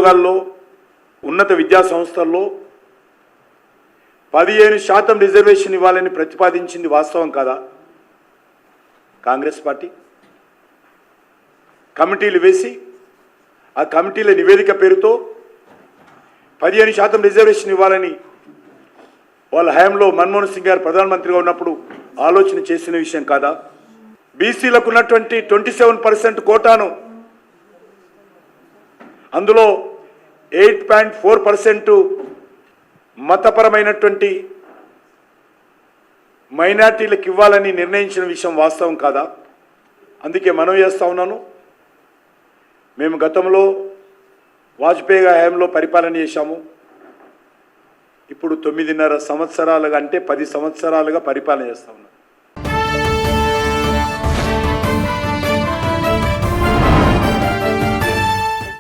ఉద్యోగాల్లో ఉన్నత విద్యా సంస్థల్లో 15% రిజర్వేషన్ ఇవ్వాలని ప్రతిపాదించింది వాస్తవం కాదా? కాంగ్రెస్ పార్టీ కమిటీలు వేసి ఆ కమిటీల నివేదిక పేరుతో 15% రిజర్వేషన్ ఇవ్వాలని వాళ్ళ హయాంలో మన్మోహన్ సింగ్ గారు ప్రధానమంత్రిగా ఉన్నప్పుడు ఆలోచన చేసిన విషయం కాదా? బీసీలకు ఉన్నటువంటి 27% కోటాను అందులో 8.4% మతపరమైనటువంటి మైనార్టీలకు ఇవ్వాలని నిర్ణయించిన విషయం వాస్తవం కాదా? అందుకే మనం చేస్తూ ఉన్నాను. మేము గతంలో వాజ్పేయి హయాంలో పరిపాలన చేశాము. ఇప్పుడు 9.5 సంవత్సరాలుగా అంటే 10 సంవత్సరాలుగా పరిపాలన చేస్తూ ఉన్నాం.